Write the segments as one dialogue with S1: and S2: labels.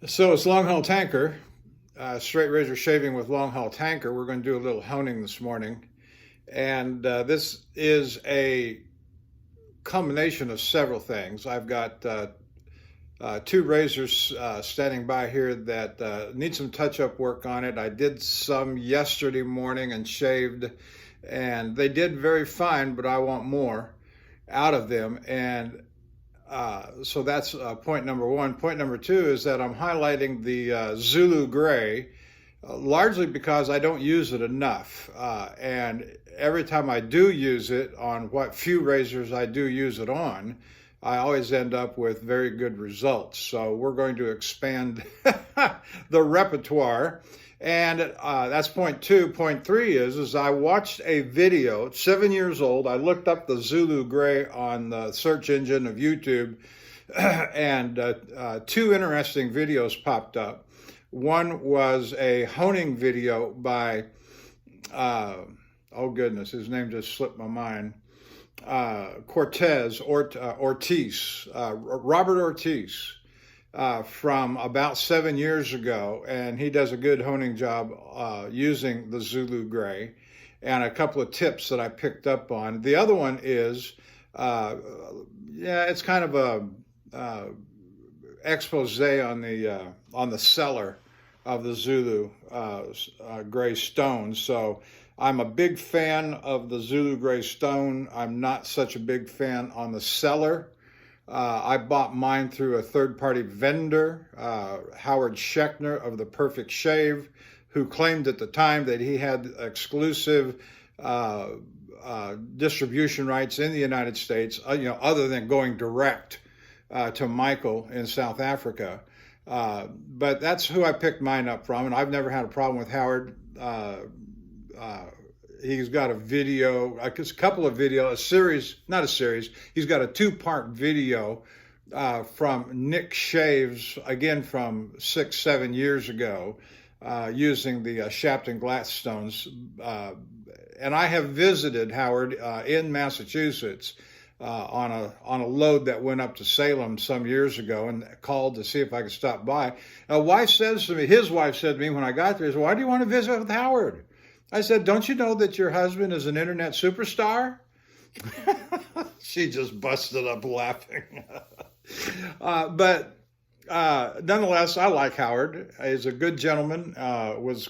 S1: So it's Longhaultanker, straight razor shaving with Longhaultanker. We're going to do a little honing this morning. And this is a combination of several things. I've got two razors standing by here that need some touch-up work on it. I did some yesterday morning and shaved, and they did very fine, but I want more out of them. And so that's point number one. Point number two is that I'm highlighting the Zulu gray, largely because I don't use it enough. And every time I do use it on what few razors I do use it on, I always end up with very good results. So we're going to expand the repertoire. And that's point two. Point three is I watched a video, 7 years old. I looked up the Zulu gray on the search engine of YouTube, and two interesting videos popped up. One was a honing video by, oh goodness, his name just slipped my mind, Ortiz, Robert Ortiz. From about 7 years ago, and he does a good honing job using the Zulu gray, and a couple of tips that I picked up on. The other one is, it's kind of a expose on the cellar of the Zulu gray stone. So I'm a big fan of the Zulu gray stone. I'm not such a big fan on the cellar. I bought mine through a third-party vendor, Howard Schechner of The Perfect Shave, who claimed at the time that he had exclusive distribution rights in the United States, other than going direct to Michael in South Africa. But that's who I picked mine up from, and I've never had a problem with Howard. He's got a video, a couple of videos, a series, not a series. He's got a two-part video from Nick Shaves, again from 6-7 years ago, using the Shapton Gladstones. And I have visited Howard in Massachusetts on a load that went up to Salem some years ago, and called to see if I could stop by. His wife said to me when I got there, "Why do you want to visit with Howard?" I said, "Don't you know that your husband is an internet superstar?" She just busted up laughing. But nonetheless, I like Howard. He's a good gentleman, was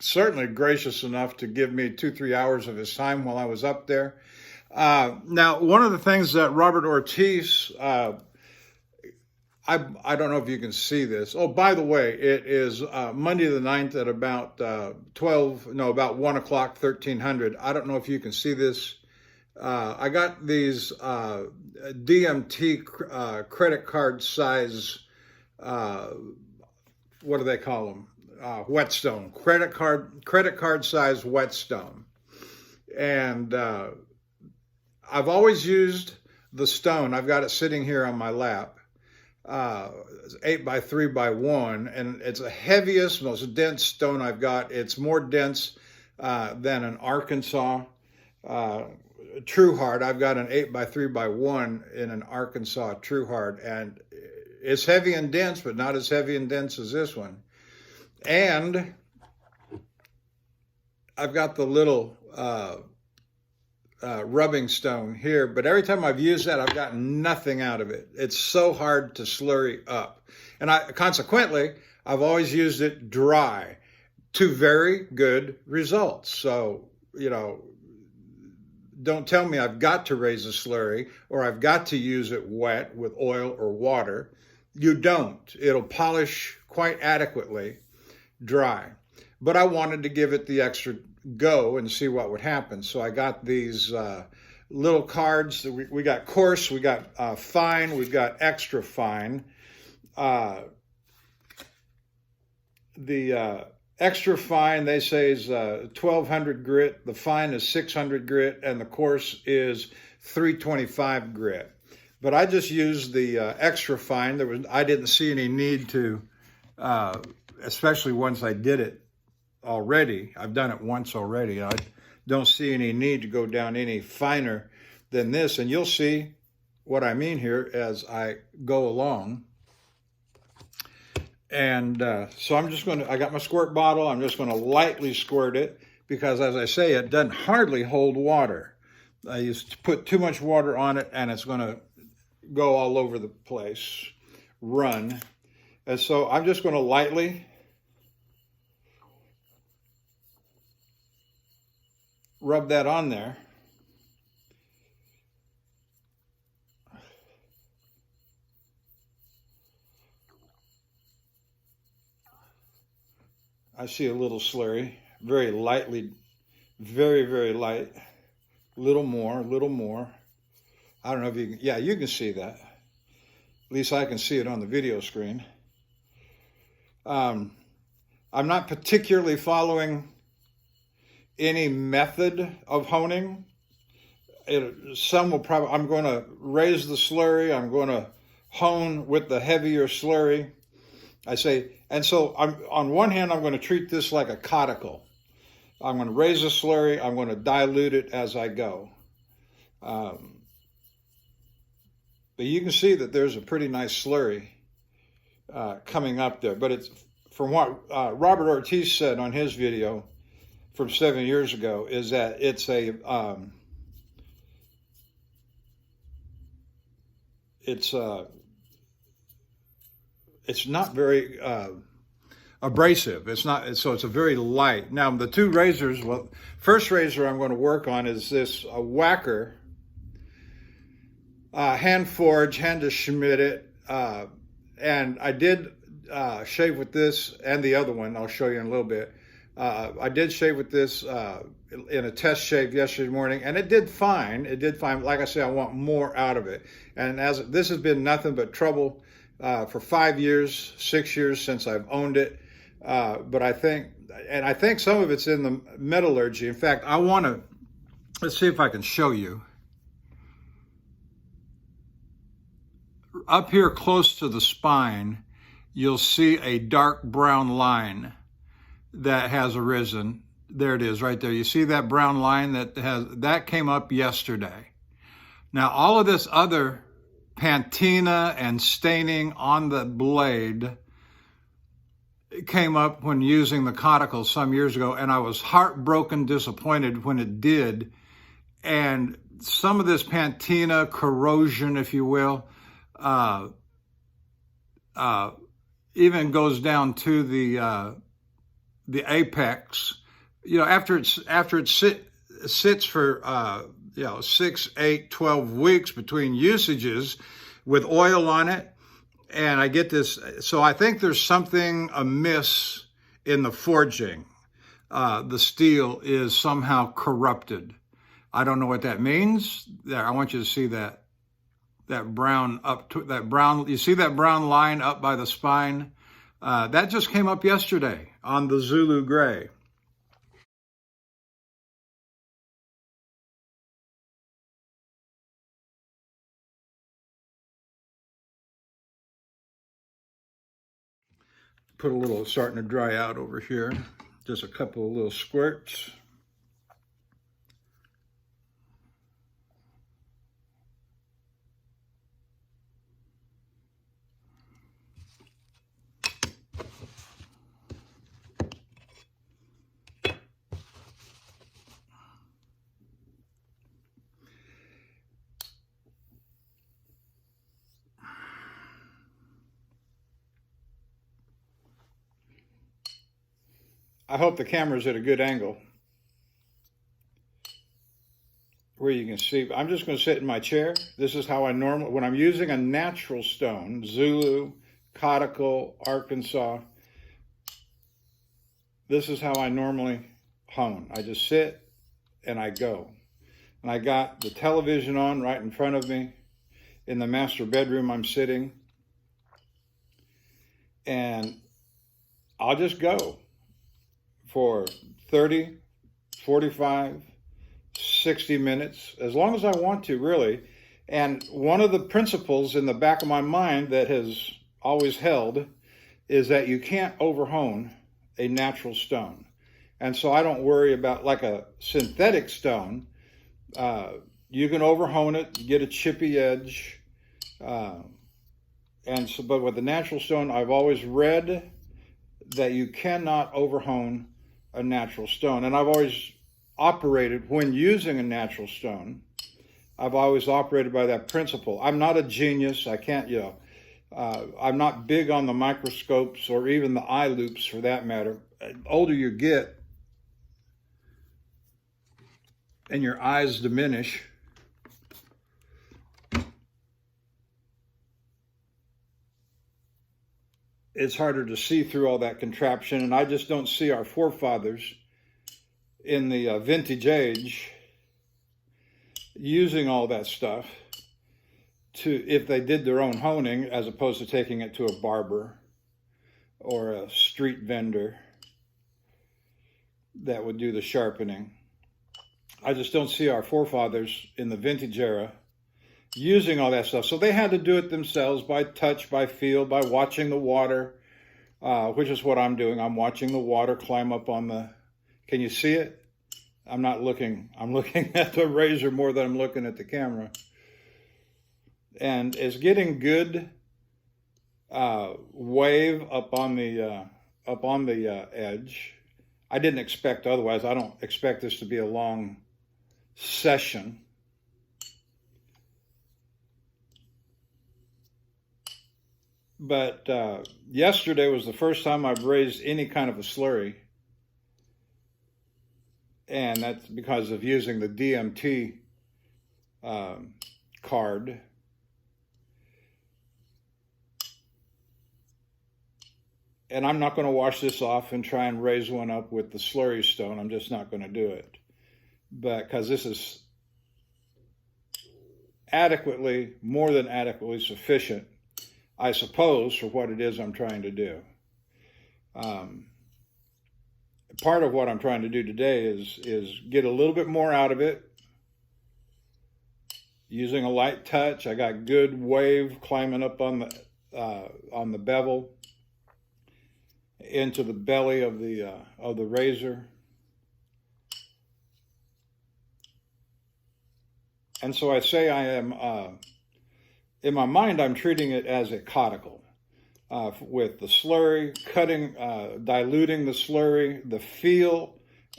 S1: certainly gracious enough to give me 2-3 hours of his time while I was up there. Now, one of the things that Robert Ortiz, I don't know if you can see this. Oh, by the way, it is Monday the 9th at about about 1 o'clock, 1300. I don't know if you can see this. I got these DMT credit card size, what do they call them? Whetstone, credit card size whetstone. And I've always used the stone. I've got it sitting here on my lap. 8x3x1, and it's the heaviest, most dense stone I've got. It's more dense than an Arkansas True Hard. I've got an 8x3x1 in an Arkansas True Hard, and it's heavy and dense, but not as heavy and dense as this one. And I've got the little rubbing stone here, but every time I've used that, I've gotten nothing out of it. It's so hard to slurry up. And consequently, I've always used it dry to very good results. So, don't tell me I've got to raise a slurry or I've got to use it wet with oil or water. You don't. It'll polish quite adequately dry. But I wanted to give it the extra go and see what would happen. So I got these little cards. We got coarse, we got fine, we've got extra fine. The extra fine, they say, is 1200 grit. The fine is 600 grit, and the coarse is 325 grit. But I just used the extra fine. I didn't see any need to, especially once I did it already. I've done it once already. I don't see any need to go down any finer than this, and you'll see what I mean here as I go along. And so I'm just going to, I got my squirt bottle. I'm just going to lightly squirt it because, as I say, it doesn't hardly hold water. I used to put too much water on it and it's going to go all over the place, run. And so I'm just going to lightly rub that on there. I see a little slurry, very lightly, very, very light. Little more, little more. I don't know if you can, yeah, you can see that. At least I can see it on the video screen. I'm not particularly following any method of honing. Some will probably, I'm going to raise the slurry. I'm going to hone with the heavier slurry. I say, and so on one hand, I'm going to treat this like a caudicle. I'm going to raise the slurry. I'm going to dilute it as I go. But you can see that there's a pretty nice slurry coming up there. But it's from what Robert Ortiz said on his video from 7 years ago, is that it's a it's not very abrasive. It's not, so it's a very light. Now the two razors, well, first razor I'm going to work on is this Whacker, hand forged, hand to Schmidt it, and I did shave with this and the other one. I'll show you in a little bit. I did shave with this in a test shave yesterday morning, and it did fine. It did fine. Like I say, I want more out of it. And as this has been nothing but trouble for 5 years, 6 years since I've owned it. But I think some of it's in the metallurgy. In fact, let's see if I can show you. Up here close to the spine, you'll see a dark brown line that has arisen. There it is right there. You see that brown line that came up yesterday. Now all of this other patina and staining on the blade came up when using the caudicle some years ago, and I was heartbroken, disappointed when it did. And some of this patina corrosion, if you will, even goes down to the apex. You know, after it sits for 6, 8, 12 weeks between usages with oil on it, and I get this. So I think there's something amiss in the forging. The steel is somehow corrupted. I don't know what that means. There, I want you to see that brown you see that brown line up by the spine? That just came up yesterday on the Zulu gray. Put a little, starting to dry out over here. Just a couple of little squirts. I hope the camera's at a good angle where you can see. I'm just going to sit in my chair. This is how I normally, when I'm using a natural stone, Zulu, caudicle, Arkansas, this is how I normally hone. I just sit and I go. And I got the television on right in front of me. In the master bedroom I'm sitting. And I'll just go for 30, 45, 60 minutes, as long as I want to, really. And one of the principles in the back of my mind that has always held is that you can't overhone a natural stone. And so I don't worry about, like a synthetic stone, you can overhone it, get a chippy edge. And so, but with the natural stone, I've always read that you cannot overhone a natural stone. And I've always operated, when using a natural stone, I've always operated by that principle. I'm not a genius. I can't, I'm not big on the microscopes or even the eye loops for that matter. The older you get and your eyes diminish, it's harder to see through all that contraption. And I just don't see our forefathers in the vintage age using all that stuff to, if they did their own honing, as opposed to taking it to a barber or a street vendor that would do the sharpening. I just don't see our forefathers in the vintage era using all that stuff. So they had to do it themselves by touch, by feel, by watching the water, which is what I'm doing. I'm watching the water climb up on the, can you see it? I'm not looking, I'm looking at the razor more than I'm looking at the camera. And it's getting good wave up on the edge. I didn't expect otherwise. I don't expect this to be a long session. But yesterday was the first time I've raised any kind of a slurry. And that's because of using the DMT card. And I'm not going to wash this off and try and raise one up with the slurry stone. I'm just not going to do it. But because this is adequately, more than adequately sufficient, I suppose, for what it is I'm trying to do. Part of what I'm trying to do today is get a little bit more out of it using a light touch. I got good wave climbing up on the bevel into the belly of the razor. And so I say I am, in my mind, I'm treating it as a caudicle. With the slurry, cutting, diluting the slurry, the feel,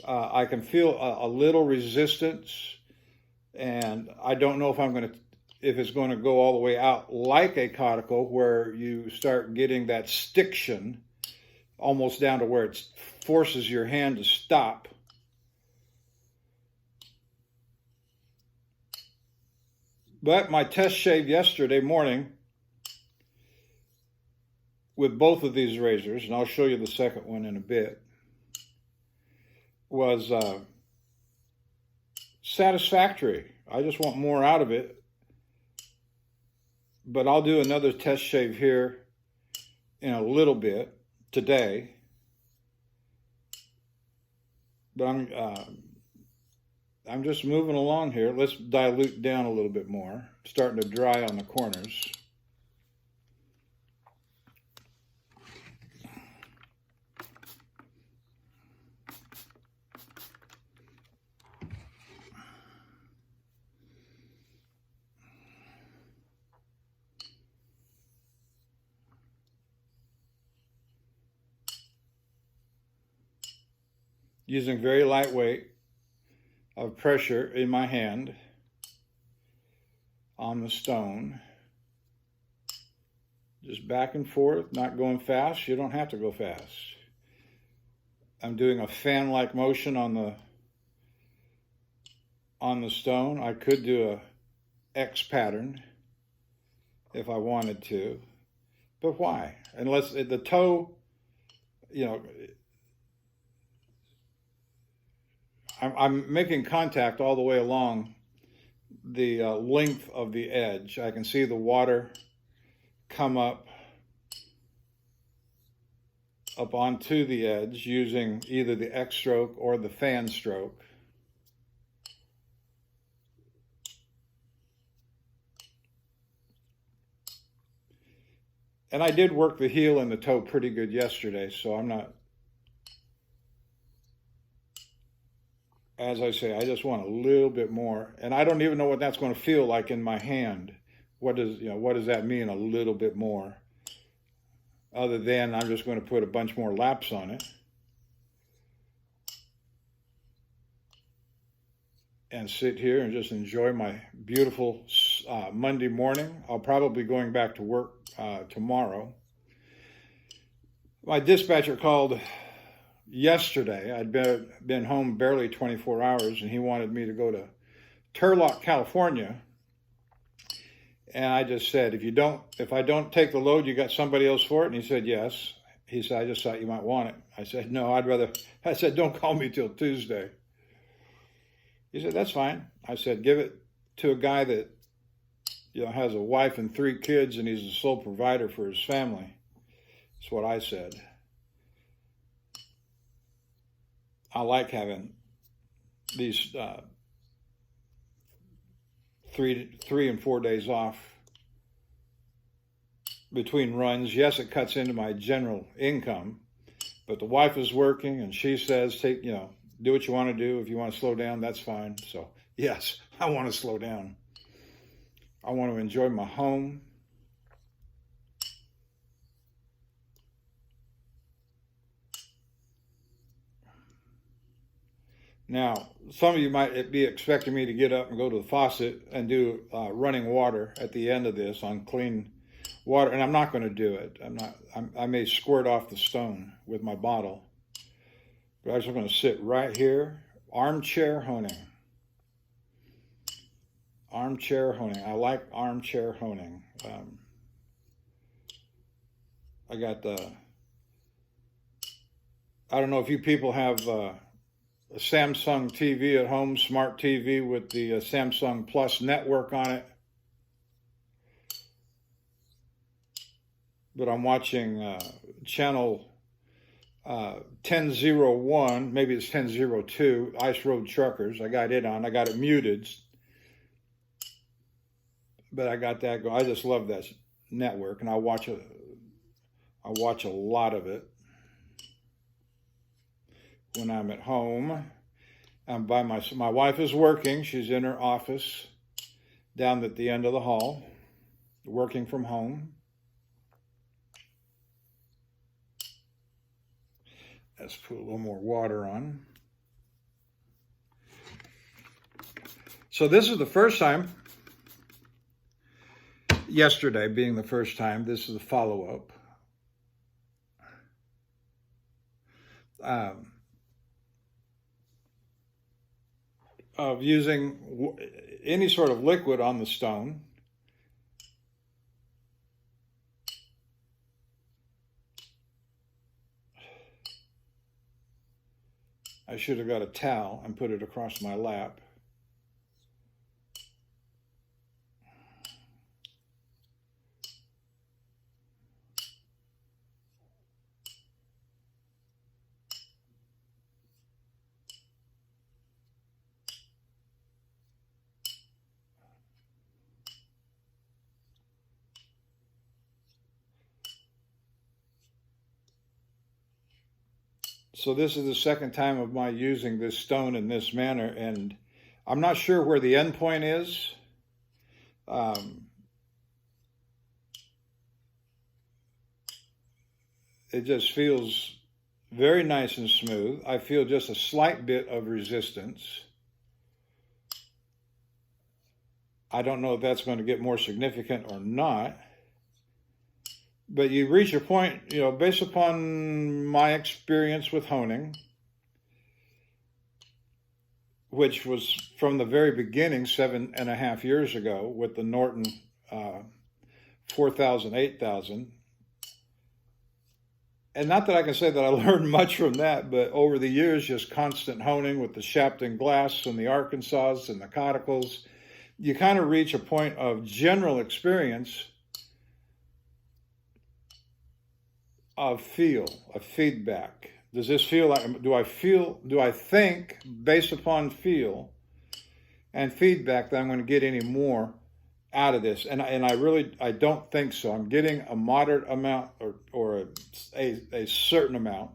S1: I can feel a little resistance, and I don't know if it's going to go all the way out like a caudicle, where you start getting that stiction almost down to where it forces your hand to stop. But my test shave yesterday morning with both of these razors, and I'll show you the second one in a bit, was satisfactory. I just want more out of it. But I'll do another test shave here in a little bit today. But I'm just moving along here. Let's dilute down a little bit more. Starting to dry on the corners. Using very lightweight of pressure in my hand on the stone. Just back and forth, not going fast. You don't have to go fast. I'm doing a fan-like motion on the stone. I could do a X pattern if I wanted to, but why? Unless the toe, I'm making contact all the way along the length of the edge. I can see the water come up onto the edge using either the X stroke or the fan stroke. And I did work the heel and the toe pretty good yesterday, so I'm not, as I say, I just want a little bit more. And I don't even know what that's going to feel like in my hand what does that mean, a little bit more? Other than I'm just going to put a bunch more laps on it and sit here and just enjoy my beautiful Monday morning. I'll probably be going back to work tomorrow. My dispatcher called yesterday. I'd been home barely 24 hours, and he wanted me to go to Turlock, California. And I just said, if I don't take the load, you got somebody else for it? And he said, yes. He said, I just thought you might want it. I said, no, I said, don't call me till Tuesday. He said, that's fine. I said, give it to a guy that, has a wife and 3 kids, and he's the sole provider for his family. That's what I said. I like having these 3 and 4 days off between runs. Yes, it cuts into my general income, but the wife is working, and she says, do what you want to do. If you want to slow down, that's fine. So yes, I want to slow down. I want to enjoy my home. Now, some of you might be expecting me to get up and go to the faucet and do running water at the end of this on clean water, and I'm not going to do it. I may squirt off the stone with my bottle, but I'm just going to sit right here, armchair honing. Armchair honing. I like armchair honing. I don't know if you people have a Samsung TV at home, smart TV with the Samsung Plus network on it. But I'm watching channel 1001, maybe it's 1002, Ice Road Truckers. I got it on. I got it muted, but I got that going. I just love that network, and I watch a lot of it when I'm at home. I'm by my wife is working. She's in her office down at the end of the hall, working from home. Let's put a little more water on. So this is the first time, yesterday being the first time, this is a follow-up. Of using any sort of liquid on the stone. I should have got a towel and put it across my lap. So this is the second time of my using this stone in this manner, and I'm not sure where the end point is. It just feels very nice and smooth. I feel just a slight bit of resistance. I don't know if that's going to get more significant or not. But you reach a point, based upon my experience with honing, which was from the very beginning, 7.5 years ago, with the Norton 4000, 8000. And not that I can say that I learned much from that, but over the years, just constant honing with the Shapton glass and the Arkansas and the Cauticles, you kind of reach a point of general experience of feedback. Does this feel like, do I think based upon feel and feedback that I'm going to get any more out of this? And I don't think so. I'm getting a moderate amount or a certain amount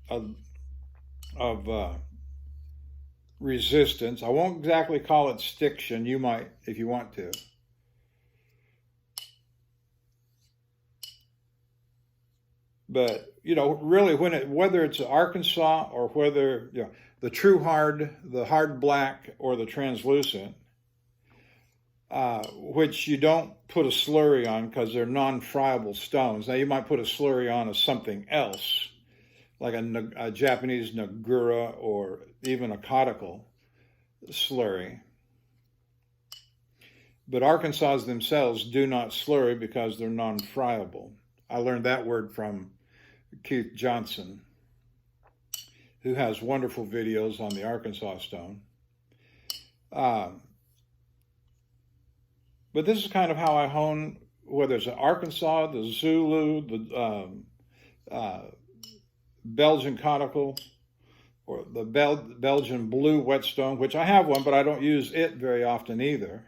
S1: of resistance. I won't exactly call it stiction. You might if you want to. But, really, whether it's Arkansas or whether, the true hard, the hard black, or the translucent, which you don't put a slurry on because they're non-friable stones. Now, you might put a slurry on of something else, like a Japanese Nagura or even a conical slurry. But Arkansas themselves do not slurry because they're non-friable. I learned that word from Keith Johnson, who has wonderful videos on the Arkansas stone. But this is kind of how I hone, whether it's an Arkansas, the Zulu, the Belgian conical, or the Belgian blue whetstone, which I have one, but I don't use it very often either.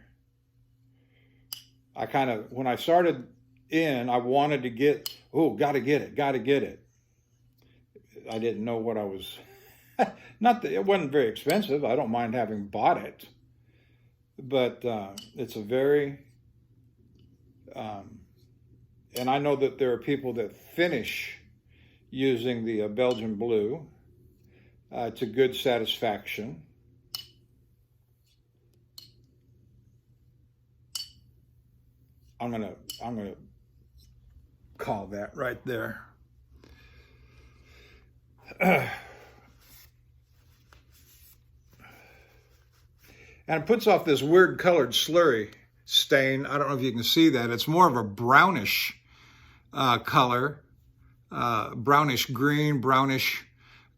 S1: When I started in, I wanted to get, gotta get it. I didn't know what I was, not that it wasn't very expensive. I don't mind having bought it, but it's a very, and I know that there are people that finish using the Belgian blue to good satisfaction. I'm gonna call that right there. And it puts off this weird colored slurry stain. I don't know if you can see that. It's more of a brownish color, brownish green, brownish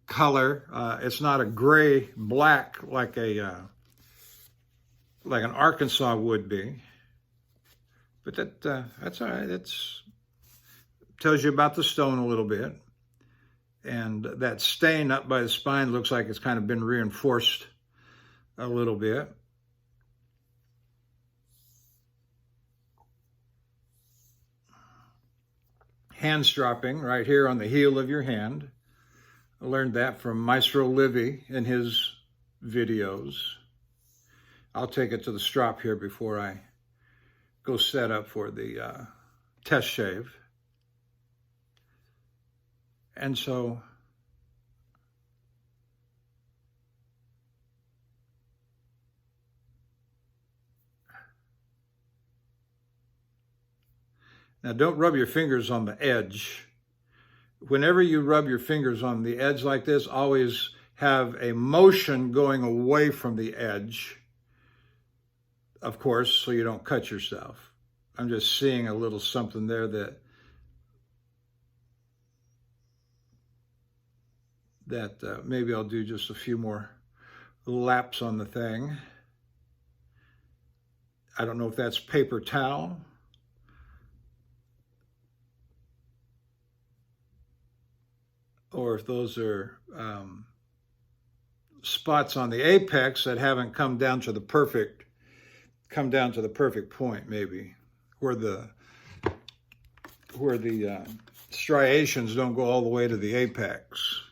S1: color. It's not a gray black like an Arkansas would be. But that's all right. It tells you about the stone a little bit. And that stain up by the spine looks like it's kind of been reinforced a little bit. Hand stropping right here on the heel of your hand. I learned that from Maestro Livy in his videos. I'll take it to the strop here before I go set up for the test shave. And so now don't rub your fingers on the edge. Whenever you rub your fingers on the edge like this, always have a motion going away from the edge, of course, so you don't cut yourself. I'm just seeing a little something there that maybe I'll do just a few more laps on the thing. I don't know if that's paper towel or if those are spots on the apex that haven't come down to the perfect point, maybe where the striations don't go all the way to the apex.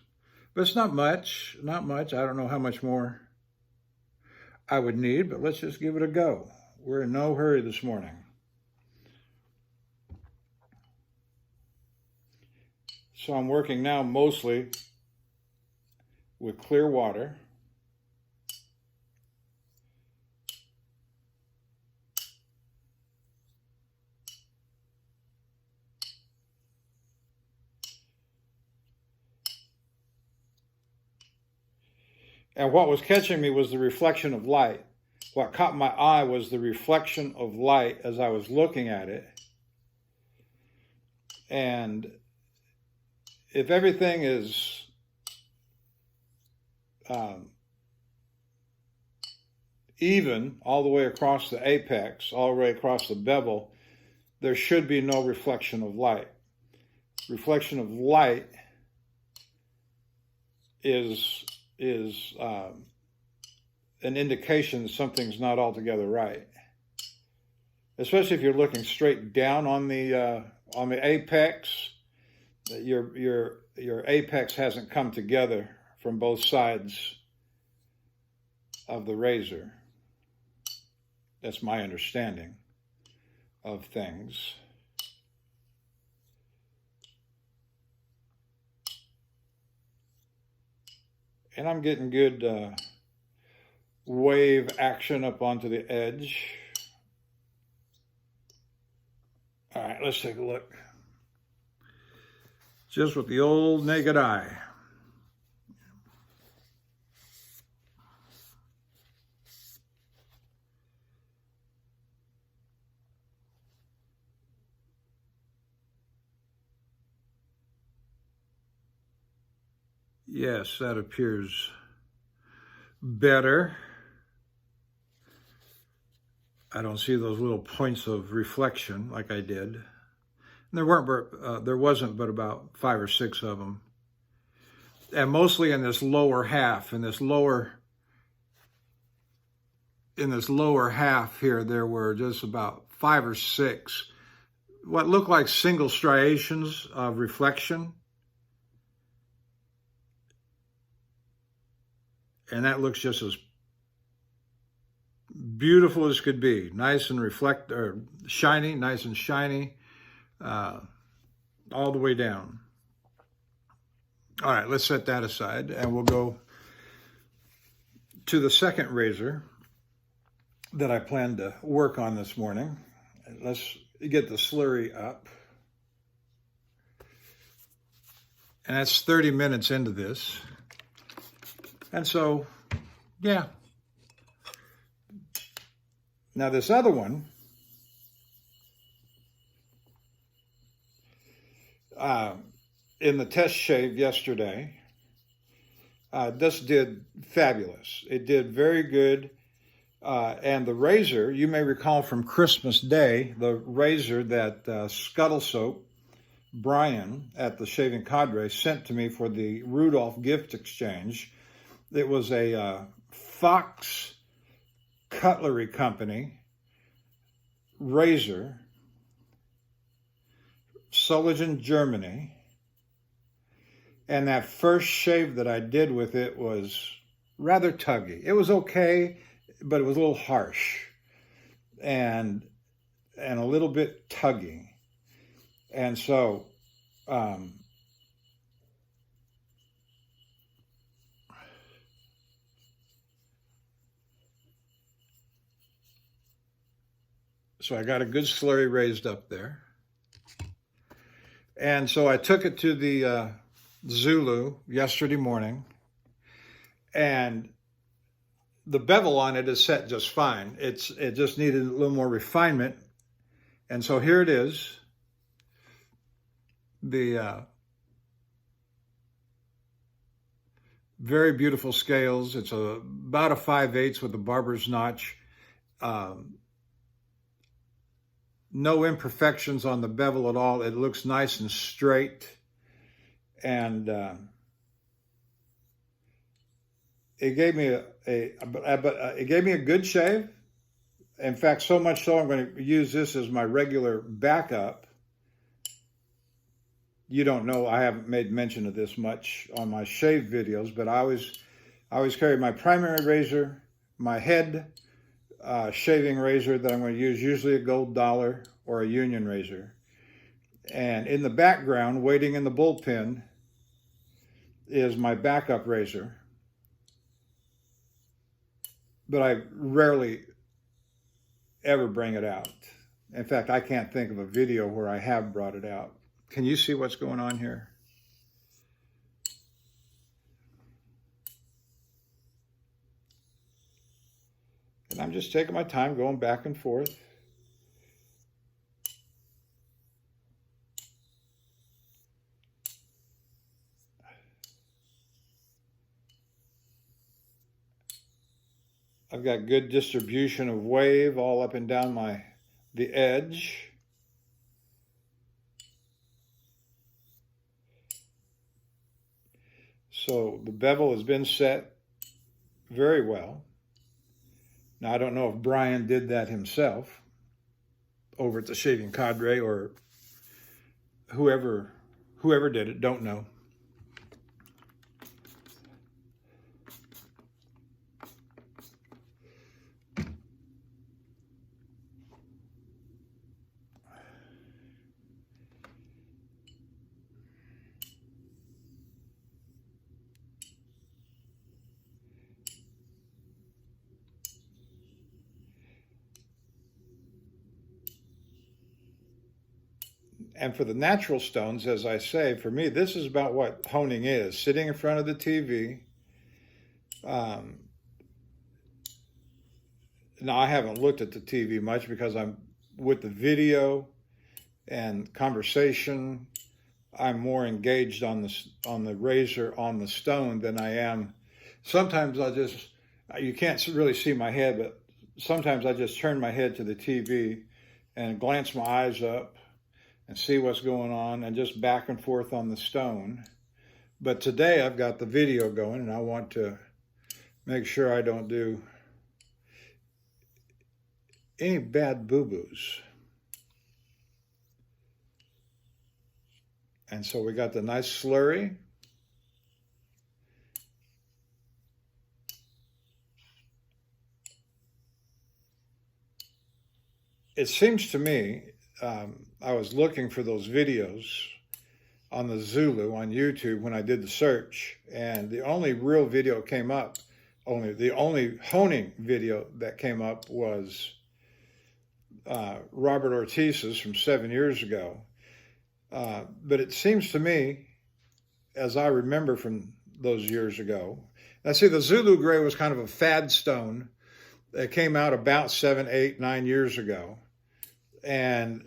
S1: But it's not much. I don't know how much more I would need, but let's just give it a go. We're in no hurry this morning. So I'm working now mostly with clear water. And what was catching me was the reflection of light. What caught my eye was the reflection of light as I was looking at it. And if everything is even all the way across the apex, all the way across the bevel, there should be no reflection of light. Reflection of light is an indication that something's not altogether right. Especially if you're looking straight down on the apex, your apex hasn't come together from both sides of the razor. That's my understanding of things. And I'm getting good wave action up onto the edge. All right, let's take a look. Just with the old naked eye. Yes, that appears better. I don't see those little points of reflection like I did. And there wasn't but about 5 or 6 of them. And mostly in this lower half, in this lower half here, there were just about 5 or 6, what looked like single striations of reflection. And that looks just as beautiful as could be. Nice and shiny, nice and shiny, all the way down. All right, let's set that aside, and we'll go to the second razor that I plan to work on this morning. Let's get the slurry up. And that's 30 minutes into this. And so, yeah. Now this other one, in the test shave yesterday, this did fabulous. It did very good. And the razor, you may recall from Christmas Day, the razor that Scuttle Soap, Brian at the Shaving Cadre, sent to me for the Rudolph gift exchange. It was a Fox Cutlery Company razor, Sulligen, Germany. And that first shave that I did with it was rather tuggy. It was okay, but it was a little harsh and a little bit tuggy. And so I got a good slurry raised up there. And so I took it to the Zulu yesterday morning, and the bevel on it is set just fine. It just needed a little more refinement. And so here it is. The very beautiful scales. It's about a 5/8 with a barber's notch. No imperfections on the bevel at all. It looks nice and straight. And it gave me it gave me a good shave. In fact, so much so I'm going to use this as my regular backup. You don't know, I haven't made mention of this much on my shave videos, but I always carry my primary razor, my head shaving razor that I'm going to use, usually a gold dollar or a union razor. And in the background, waiting in the bullpen, is my backup razor. But I rarely ever bring it out. In fact, I can't think of a video where I have brought it out. Can you see what's going on here? And I'm just taking my time going back and forth. I've got good distribution of wave all up and down the edge. So the bevel has been set very well. Now, I don't know if Brian did that himself over at the Shaving Cadre or whoever did it, don't know. And for the natural stones, as I say, for me, this is about what honing is. Sitting in front of the TV. Now, I haven't looked at the TV much because I'm with the video and conversation. I'm more engaged on the razor, on the stone, than I am. Sometimes you can't really see my head, but sometimes I just turn my head to the TV and glance my eyes up and see what's going on and just back and forth on the stone. But today I've got the video going and I want to make sure I don't do any bad boo-boos. And so we got the nice slurry. It seems to me, I was looking for those videos on the Zulu on YouTube when I did the search, and the only real video came up, the only honing video that came up was Robert Ortiz's from 7 years ago. But it seems to me, as I remember from those years ago, now see, the Zulu gray was kind of a fad stone that came out about 7, 8, 9 years ago. And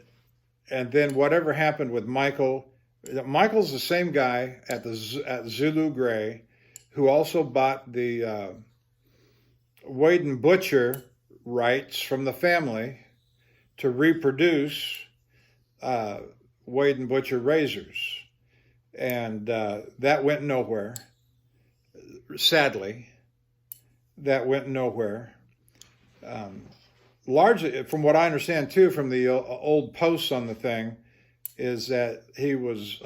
S1: then whatever happened with Michael's the same guy at Zulu Gray who also bought the Wade and Butcher rights from the family to reproduce Wade and Butcher razors. And that went nowhere. Sadly, that went nowhere. Largely, from what I understand too, from the old posts on the thing, is that he was,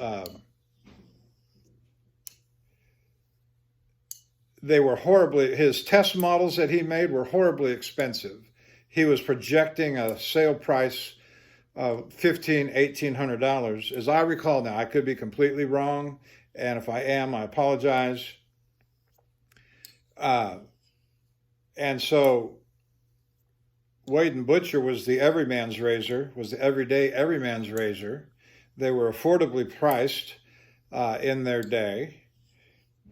S1: his test models that he made were horribly expensive. He was projecting a sale price of $1,500, $1,800. As I recall now, I could be completely wrong, and if I am, I apologize. And so Wade and Butcher was the everyman's razor, was the everyday everyman's razor. They were affordably priced in their day.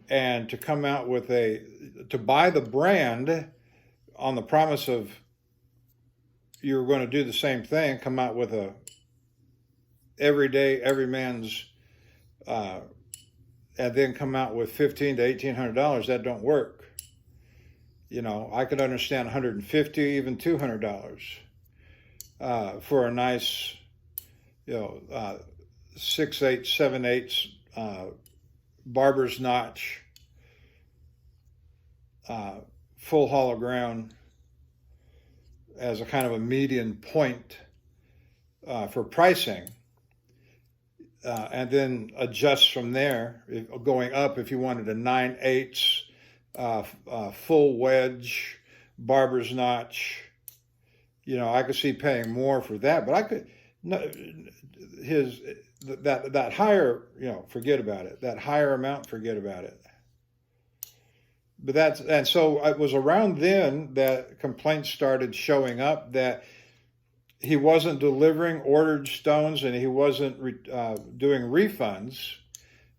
S1: And to come out with to buy the brand on the promise of you were going to do the same thing, come out with a everyday everyman's, and then come out with $1,500 to $1,800, that don't work. You know, I could understand $150, even $200 for a nice, 6/8, 7/8 barber's notch, full hollow ground as a kind of a median point for pricing, and then adjust from there, going up if you wanted a 9/8 full wedge barber's notch. I could see paying more for that, but I could that higher, forget about it. That higher amount, forget about it. But and so it was around then that complaints started showing up that he wasn't delivering ordered stones and he wasn't doing refunds.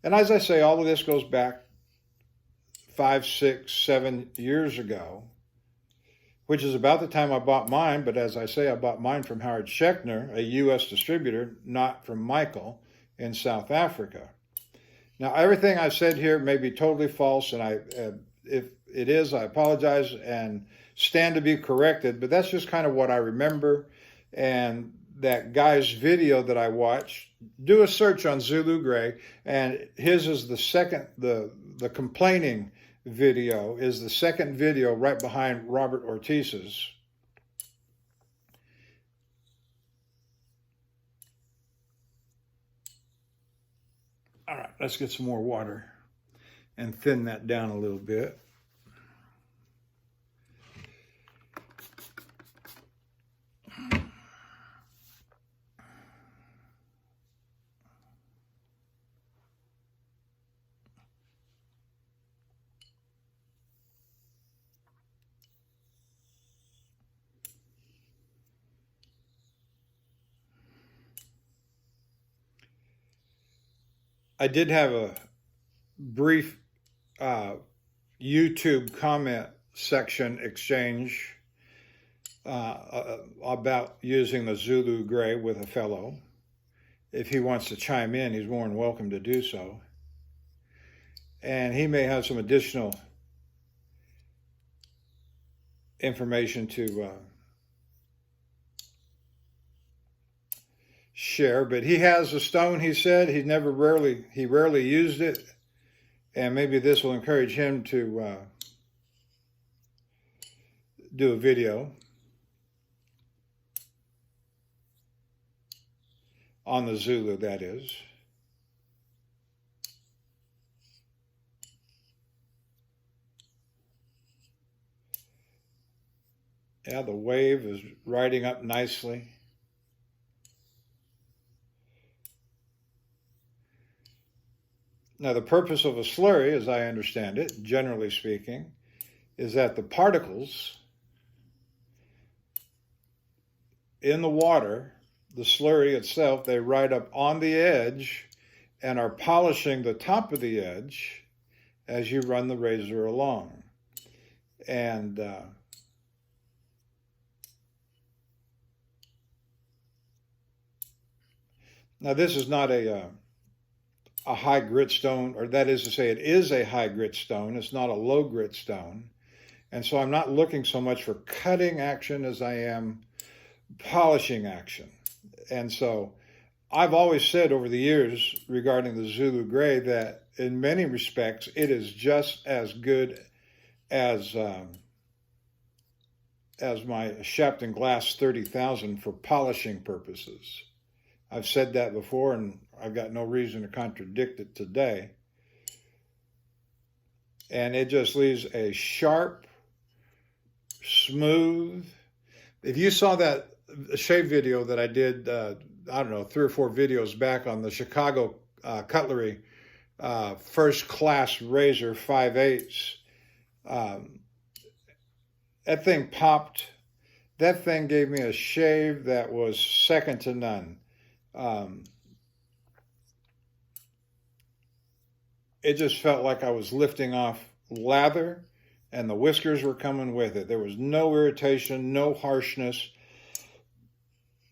S1: And as I say, all of this goes back 5, 6, 7 years ago, which is about the time I bought mine. But as I say, I bought mine from Howard Schechner, a U.S. distributor, not from Michael in South Africa. Now, everything I've said here may be totally false, and if it is, I apologize and stand to be corrected, but that's just kind of what I remember. And that guy's video that I watched, do a search on Zulu Gray, and his is the second, the complaining video is the second video right behind Robert Ortiz's. All right, let's get some more water and thin that down a little bit. I did have a brief YouTube comment section exchange about using the Zulu gray with a fellow. If he wants to chime in, he's more than welcome to do so. And he may have some additional information to share. But he has a stone, he said. He rarely used it. And maybe this will encourage him to do a video on the Zulu, that is. Yeah, the wave is riding up nicely. Now, the purpose of a slurry, as I understand it, generally speaking, is that the particles in the water, the slurry itself, they ride up on the edge and are polishing the top of the edge as you run the razor along. And now this is not a high grit stone, or that is to say, it is a high grit stone. It's not a low grit stone. And so I'm not looking so much for cutting action as I am polishing action. And so I've always said over the years regarding the Zulu Gray that in many respects it is just as good as my Shapton Glass 30,000 for polishing purposes. I've said that before, and I've got no reason to contradict it today. And it just leaves a sharp, smooth. If you saw that shave video that I did, I don't know, 3 or 4 videos back on the Chicago Cutlery first class razor 5/8, that thing popped. That thing gave me a shave that was second to none. It just felt like I was lifting off lather, and the whiskers were coming with it. There was no irritation, no harshness.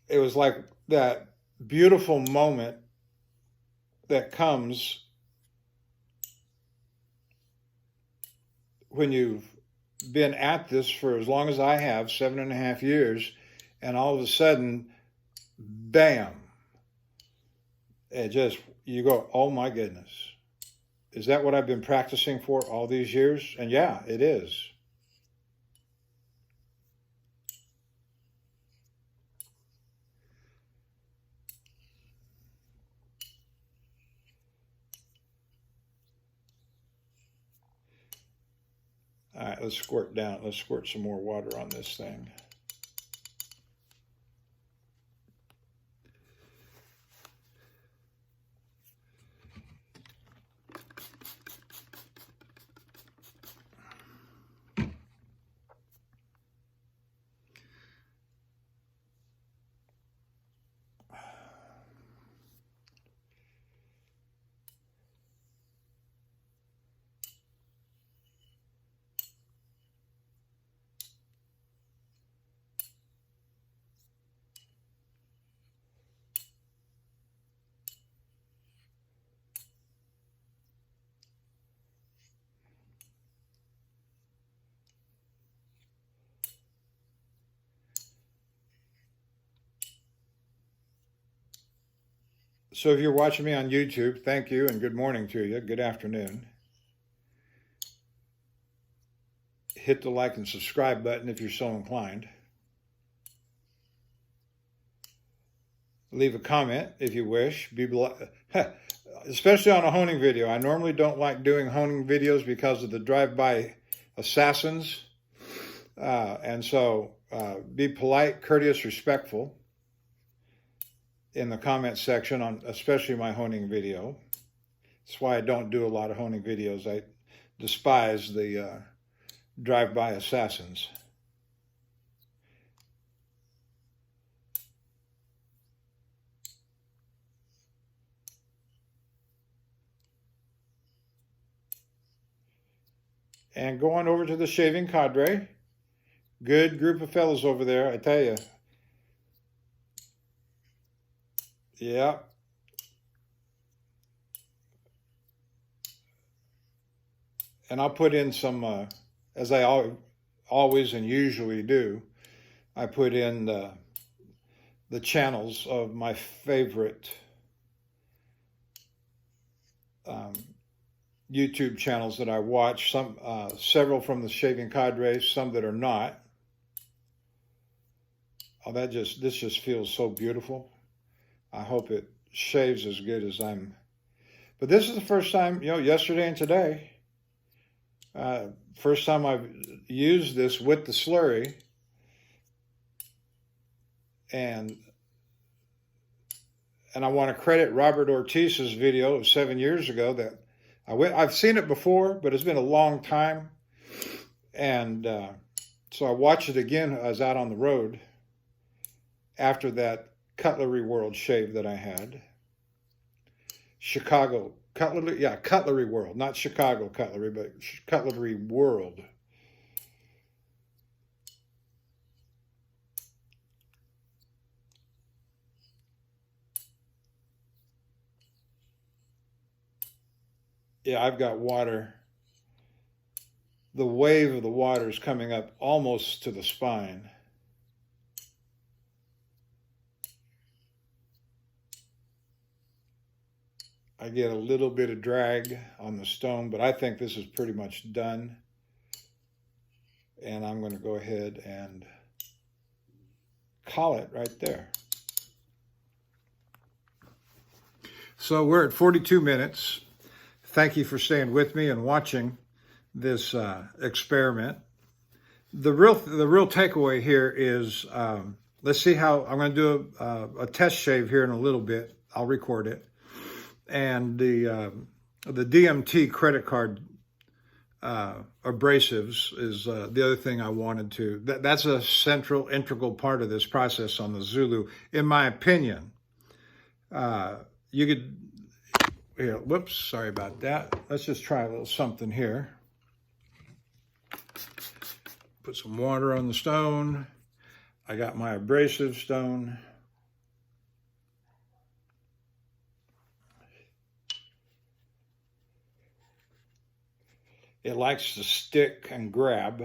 S1: It was like that beautiful moment that comes when you've been at this for as long as I have, 7.5 years, and all of a sudden, bam, it just, you go, oh my goodness. Is that what I've been practicing for all these years? And yeah, it is. All right, let's squirt down. Let's squirt some more water on this thing. So if you're watching me on YouTube, thank you and good morning to you. Good afternoon. Hit the like and subscribe button if you're so inclined. Leave a comment if you wish. Especially on a honing video. I normally don't like doing honing videos because of the drive-by assassins. And so be polite, courteous, respectful in the comment section on especially my honing video. That's why I don't do a lot of honing videos. I despise the drive-by assassins. and go on over to the shaving cadre. Good group of fellows over there, I tell you. Yeah. And I'll put in some, as I always and usually do, I put in the channels of my favorite YouTube channels that I watch. Some, several from the shaving cadre, some that are not. Oh, this just feels so beautiful. I hope it shaves as good as but this is the first time, yesterday and today, first time I've used this with the slurry. And I want to credit Robert Ortiz's video of 7 years ago that I've seen it before, but it's been a long time. And so I watched it again. I was out on the road after that Cutlery World shave that I had. Chicago Cutlery, yeah, Cutlery World, not Chicago Cutlery, but Cutlery World. Yeah, I've got water. The wave of the water is coming up almost to the spine. I get a little bit of drag on the stone, but I think this is pretty much done. And I'm going to go ahead and call it right there. So we're at 42 minutes. Thank you for staying with me and watching this experiment. The real takeaway here is, let's see how, I'm going to do a test shave here in a little bit. I'll record it. And the DMT credit card abrasives is the other thing I wanted to, that's a central, integral part of this process on the Zulu, in my opinion. You could, here, whoops, sorry about that. Let's just try a little something here. Put some water on the stone. I got my abrasive stone. It likes to stick and grab.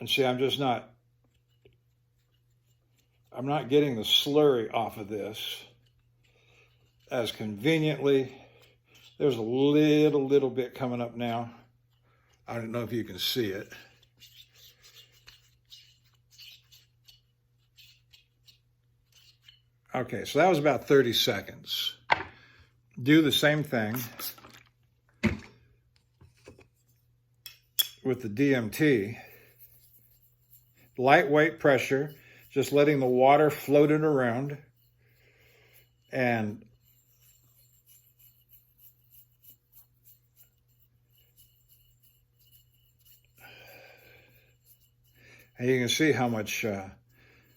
S1: And see, I'm not getting the slurry off of this as conveniently. There's a little bit coming up now. I don't know if you can see it. Okay, so that was about 30 seconds. Do the same thing with the DMT. Lightweight pressure, just letting the water float it around. And you can see how much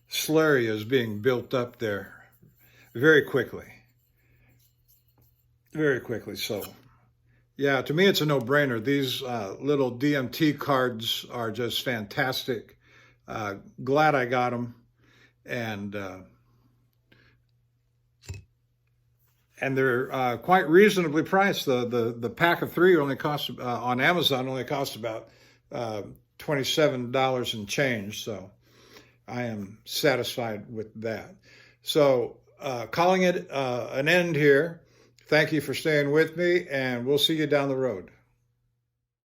S1: slurry is being built up there very quickly. Very quickly. So, yeah, to me, it's a no-brainer. These little DMT cards are just fantastic. Glad I got them. And they're quite reasonably priced. The pack of 3 only costs, on Amazon, only costs about $27 and change. So I am satisfied with that. So calling it an end here. Thank you for staying with me, and we'll see you down the road.